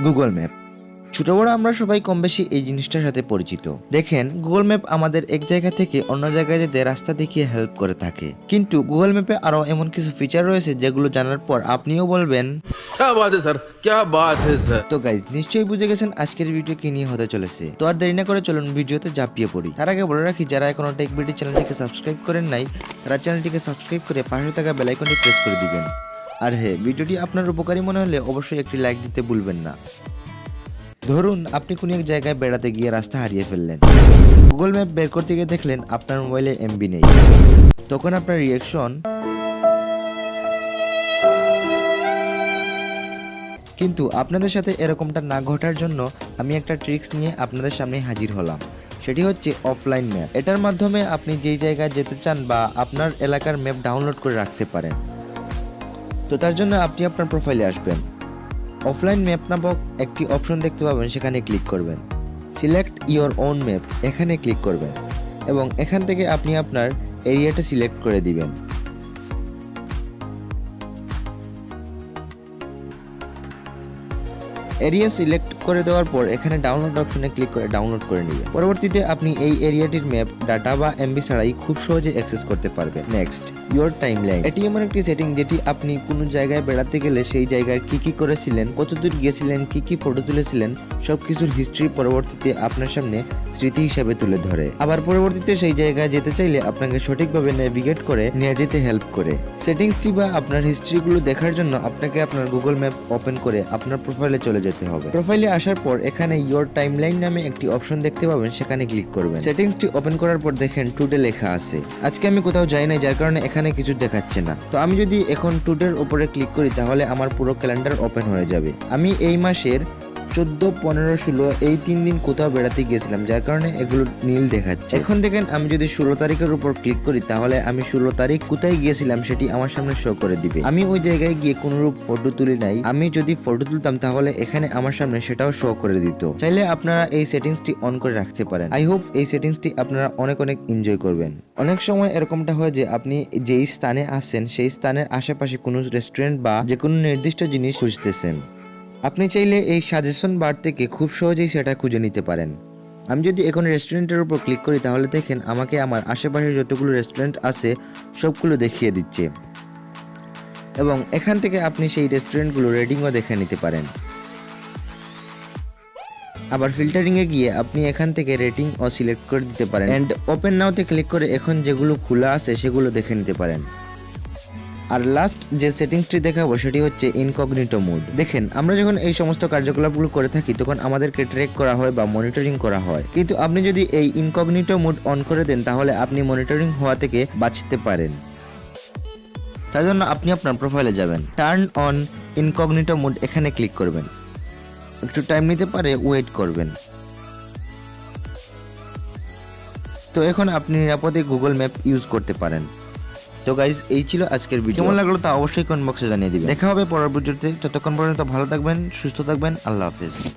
Google map. ছোট বড় আমরা সবাই কম বেশি এই জিনিসটার সাথে পরিচিত। দেখেন, গুগল ম্যাপ আমাদের এক জায়গা থেকে অন্য জায়গায় যেতে রাস্তা দেখিয়ে হেল্প করে থাকে। কিন্তু গুগল ম্যাপে আরো এমন কিছু ফিচার রয়েছে যেগুলো জানার পর আপনিও বলবেন, क्या बात है सर, क्या बात है सर। তো গাইজ, নিশ্চয়ই বুঝে গেছেন আজকের ভিডিও কি নিয়ে হতে চলেছে। তো আর দেরি না করে চলুন ভিডিওতে ঝাঁপিয়ে পড়ি। তার আগে বলে রাখি, যারা এখনো টেক বিডি চ্যানেলটিকে সাবস্ক্রাইব করেন নাই, তারা চ্যানেলটিকে সাবস্ক্রাইব করে পাশে থাকা বেল আইকনটি প্রেস করে দিবেন। আর হ্যাঁ, ভিডিওটি আপনার উপকারী মনে হলে অবশ্যই একটি লাইক দিতে ভুলবেন না। ধরুন আপনি কোনো এক জায়গায় বেড়াতে গিয়ে রাস্তা হারিয়ে ফেললেন। গুগল ম্যাপ বের করতে গিয়ে দেখলেন আপনার মোবাইলে এমবি নেই। তখন আপনার রিয়াকশন, কিন্তু আপনাদের সাথে এরকমটা না ঘটার জন্য আমি একটা ট্রিক্স নিয়ে আপনাদের সামনে হাজির হলাম। সেটি হচ্ছে অফলাইন ম্যাপ। এটার মাধ্যমে আপনি যেই জায়গায় যেতে চান বা আপনার এলাকার ম্যাপ ডাউনলোড করে রাখতে পারেন। তো তার জন্য আপনি আপনার প্রোফাইলে আসবেন, অফলাইন ম্যাপ নামক একটি অপশন দেখতে পাবেন, সেখানে ক্লিক করবেন। সিলেক্ট ইওর ওন ম্যাপ, এখানে ক্লিক করবেন এবং এখান থেকে আপনি আপনার এরিয়াটা সিলেক্ট করে দিবেন। এরিয়া সিলেক্ট করে দেওয়ার পর এখানে ডাউনলোড অপশনে ক্লিক করে ডাউনলোড করে নেবেন। পরবর্তীতে আপনি এই এরিয়াটির ম্যাপ ডাটা বা এমবি ছাড়াই খুব সহজে অ্যাক্সেস করতে পারবেন। Next, your timeline. এটি এমন একটি সেটিং যেটি আপনি কোনো জায়গায় বেড়াতে গেলে সেই জায়গায় কি কি করেছিলেন, কতদূর গিয়েছিলেন, কি কি ফটো তুলেছিলেন, সবকিছুর হিস্ট্রি পরবর্তীতে আপনার সামনে স্মৃতি হিসাবে তুলে ধরে। আবার পরবর্তীতে সেই জায়গায় যেতে চাইলে আপনাকে সঠিকভাবে নেভিগেট করে নিয়ে যেতে হেল্প করে। সেটিংসটি বা আপনার হিস্ট্রিগুলো দেখার জন্য আপনাকে আপনার গুগল ম্যাপ ওপেন করে আপনার প্রোফাইলে চলে যেতে হবে। প্রোফাইলে আসার পর এখানে ইওর টাইমলাইন নামে একটি অপশন দেখতে পাবেন, সেখানে ক্লিক করবেন। সেটিংসটি ওপেন করার পর দেখেন টুডে লেখা আছে। আজকে আমি কোথাও যাই নাই, যার কারণে এখানে কিছু দেখাচ্ছে না। তো আমি যদি এখন টুডের উপরে ক্লিক করি তাহলে আমার পুরো ক্যালেন্ডার ওপেন হয়ে যাবে। আমি এই মাসের 14, 15, 16 এই 3 দিন কোথাও বেড়াতে গিয়েছিলাম, যার কারণে এগুলো নীল দেখাচ্ছে। এখন দেখেন, আমি যদি 16 তারিখের উপর ক্লিক করি তাহলে আমি 16 তারিখ কোথায় গিয়েছিলাম সেটি আমার সামনে শো করে দিবে। আমি ওই জায়গায় গিয়ে কোনোরূপ ফটো তুলি নাই। আমি যদি ফটো তুলতাম তাহলে এখানে আমার সামনে সেটাও শো করে দিত। চাইলে আপনারা এই সেটিংসটি অন করে রাখতে পারেন। আই হোপ এই সেটিংসটি আপনারা অনেক এনজয় করবেন। অনেক সময় এরকমটা হয় যে আপনি যেই স্থানে আছেন সেই স্থানের আশেপাশে কোনো রেস্টুরেন্ট বা যে কোনো নির্দিষ্ট জিনিস খুঁজতেছেন। আপনি চাইলে এই সাজেশন বার থেকে খুব সহজেই সেটা খুঁজে নিতে পারেন। আমি যদি এখন রেস্টুরেন্টের উপর ক্লিক করি তাহলে দেখেন আমাকে আমার আশেপাশে যতগুলো রেস্টুরেন্ট আছে সবগুলো দেখিয়ে দিচ্ছে এবং এখান থেকে আপনি সেই রেস্টুরেন্টগুলো রেটিংও দেখে নিতে পারেন। আবার ফিল্টারিংয়ে গিয়ে আপনি এখান থেকে রেটিং ও সিলেক্ট করে দিতে পারেন এন্ড ওপেন নাওতে ক্লিক করে এখন যেগুলো খোলা আছে সেগুলো দেখে নিতে পারেন। আর লাস্ট যে সেটিংসটি দেখাবো সেটি হচ্ছে ইনকগনিটো মোড। দেখেন, আমরা যখন এই সমস্ত কার্যকলাপগুলো করে থাকি তখন আমাদেরকে ট্র্যাক করা হয় বা মনিটরিং করা হয়, কিন্তু আপনি যদি এই ইনকগনিটো মোড অন করে দেন তাহলে আপনি মনিটরিং হওয়া থেকে বাঁচতে পারেন। তার জন্য আপনি আপনার প্রোফাইলে যাবেন, টার্ন অন ইনকগনিটো মোড, এখানে ক্লিক করবেন। একটু টাইম নিতে পারে, ওয়েট করবেন। তো এখন আপনি নিরাপদে গুগল ম্যাপ ইউজ করতে পারেন। তো গাইজ, এই ছিল আজকের ভিডিও। কেমন লাগলো তা অবশ্যই কমেন্ট বক্সে জানিয়ে দিবেন। দেখা হবে পরের ভিডিওতে। ততক্ষণ পর্যন্ত ভালো থাকবেন, সুস্থ থাকবেন। আল্লাহ হাফেজ।